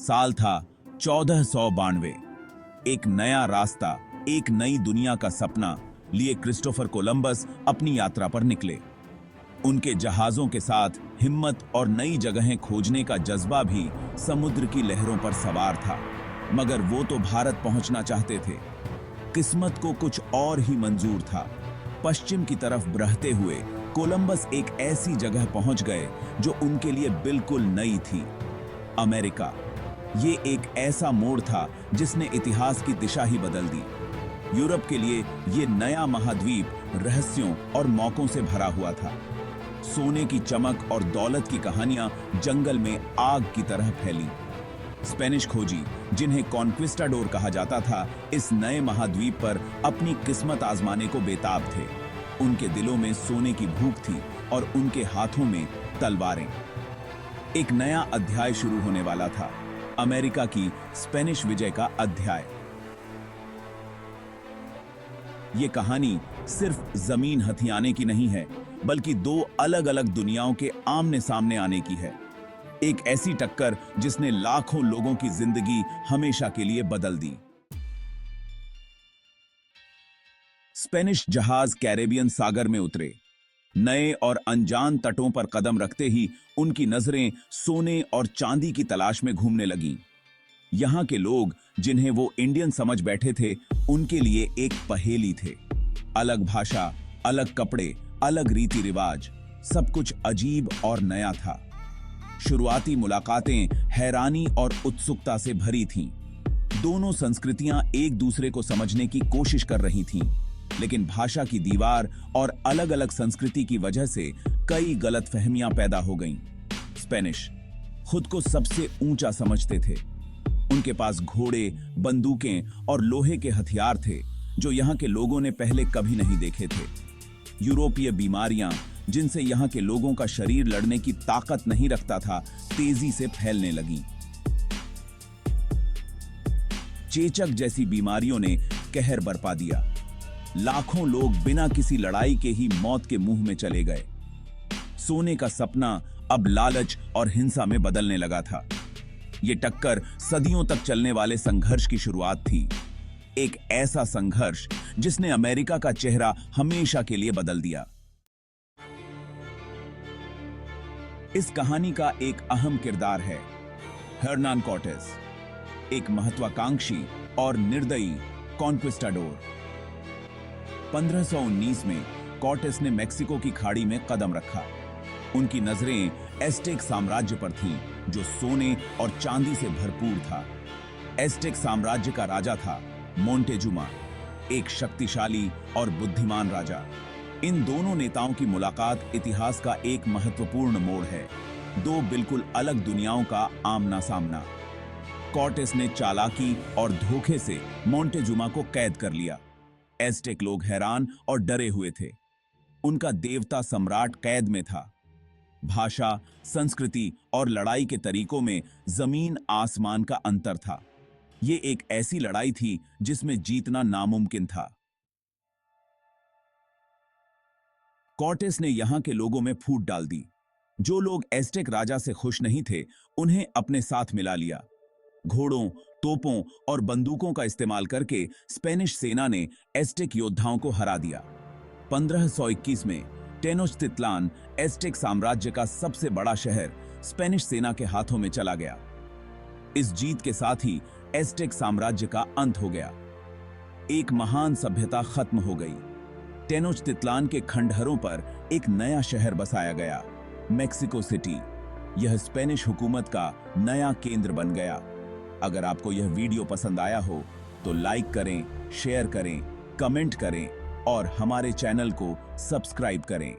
साल था 1492। एक नया रास्ता, एक नई दुनिया का सपना लिए क्रिस्टोफर कोलंबस अपनी यात्रा पर निकले। उनके जहाजों के साथ हिम्मत और नई जगहें खोजने का जज्बा भी समुद्र की लहरों पर सवार था। मगर वो तो भारत पहुंचना चाहते थे। किस्मत को कुछ और ही मंजूर था। पश्चिम की तरफ बढ़ते हुए कोलंबस एक ऐसी जगह पहुंच गए जो उनके लिए बिल्कुल नई थी, अमेरिका। ये एक ऐसा मोड़ था जिसने इतिहास की दिशा ही बदल दी। यूरोप के लिए ये नया महाद्वीप रहस्यों और मौकों से भरा हुआ था। सोने की चमक और दौलत की कहानियां जंगल में आग की तरह फैली। स्पेनिश खोजी, जिन्हें कॉन्क्विस्टाडोर कहा जाता था, इस नए महाद्वीप पर अपनी किस्मत आजमाने को बेताब थे। उनके दिलों में सोने की भूख थी और उनके हाथों में तलवारें। एक नया अध्याय शुरू होने वाला था, अमेरिका की स्पेनिश विजय का अध्याय। ये कहानी सिर्फ जमीन हथियाने की नहीं है, बल्कि दो अलग अलग दुनियाओं के आमने सामने आने की है। एक ऐसी टक्कर जिसने लाखों लोगों की जिंदगी हमेशा के लिए बदल दी। स्पेनिश जहाज कैरेबियन सागर में उतरे। नए और अनजान तटों पर कदम रखते ही उनकी नजरें सोने और चांदी की तलाश में घूमने लगीं। यहां के लोग, जिन्हें वो इंडियन समझ बैठे थे, उनके लिए एक पहेली थे। अलग भाषा, अलग कपड़े, अलग रीति रिवाज, सब कुछ अजीब और नया था। शुरुआती मुलाकातें हैरानी और उत्सुकता से भरी थीं। दोनों संस्कृतियां एक दूसरे को समझने की कोशिश कर रही थीं, लेकिन भाषा की दीवार और अलग अलग संस्कृति की वजह से कई गलतफहमियां पैदा हो गईं। स्पेनिश खुद को सबसे ऊंचा समझते थे। उनके पास घोड़े, बंदूकें और लोहे के हथियार थे जो यहां के लोगों ने पहले कभी नहीं देखे थे। यूरोपीय बीमारियां, जिनसे यहां के लोगों का शरीर लड़ने की ताकत नहीं रखता था, तेजी से फैलने लगीं। चेचक जैसी बीमारियों ने कहर बरपा दिया। लाखों लोग बिना किसी लड़ाई के ही मौत के मुंह में चले गए। सोने का सपना अब लालच और हिंसा में बदलने लगा था। यह टक्कर सदियों तक चलने वाले संघर्ष की शुरुआत थी। एक ऐसा संघर्ष जिसने अमेरिका का चेहरा हमेशा के लिए बदल दिया। इस कहानी का एक अहम किरदार है हर्नान कॉर्टेस, एक महत्वाकांक्षी और निर्दयी कॉन्क्विस्टाडोर। 1519 में कॉर्टेस ने मेक्सिको की खाड़ी में कदम रखा। उनकी नजरें एस्टेक साम्राज्य पर थीं, जो सोने और चांदी से भरपूर था। एस्टेक साम्राज्य का राजा था मोंटेजुमा, एक शक्तिशाली और बुद्धिमान राजा। इन दोनों नेताओं की मुलाकात इतिहास का एक महत्वपूर्ण मोड़ है। दो बिल्कुल अलग दुनियाओं का आमना सामना। कॉर्टेस ने चालाकी और धोखे से मोंटेजुमा को कैद कर लिया। एस्टेक लोग हैरान और डरे हुए थे। उनका देवता सम्राट कैद में था। भाषा, संस्कृति और लड़ाई के तरीकों में जमीन आसमान का अंतर था। यह एक ऐसी लड़ाई थी जिसमें जीतना नामुमकिन था। कॉर्टेस ने यहां के लोगों में फूट डाल दी। जो लोग एस्टेक राजा से खुश नहीं थे, उन्हें अपने साथ मिला लिया। घोड़ों, तोपों और बंदूकों का इस्तेमाल करके स्पेनिश सेना ने एस्टेक योद्धाओं को हरा दिया। 1521 में टेनोच्टिट्लान, एस्टेक साम्राज्य का सबसे बड़ा शहर, स्पेनिश सेना के हाथों में चला गया। इस जीत के साथ ही एस्टेक साम्राज्य का अंत हो गया। एक महान सभ्यता खत्म हो गई। टेनोच्टिट्लान के खंडहरों पर एक नया शहर बसाया गया, मेक्सिको सिटी। यह स्पेनिश हुकूमत का नया केंद्र बन गया। अगर आपको यह वीडियो पसंद आया हो तो लाइक करें, शेयर करें, कमेंट करें और हमारे चैनल को सब्सक्राइब करें।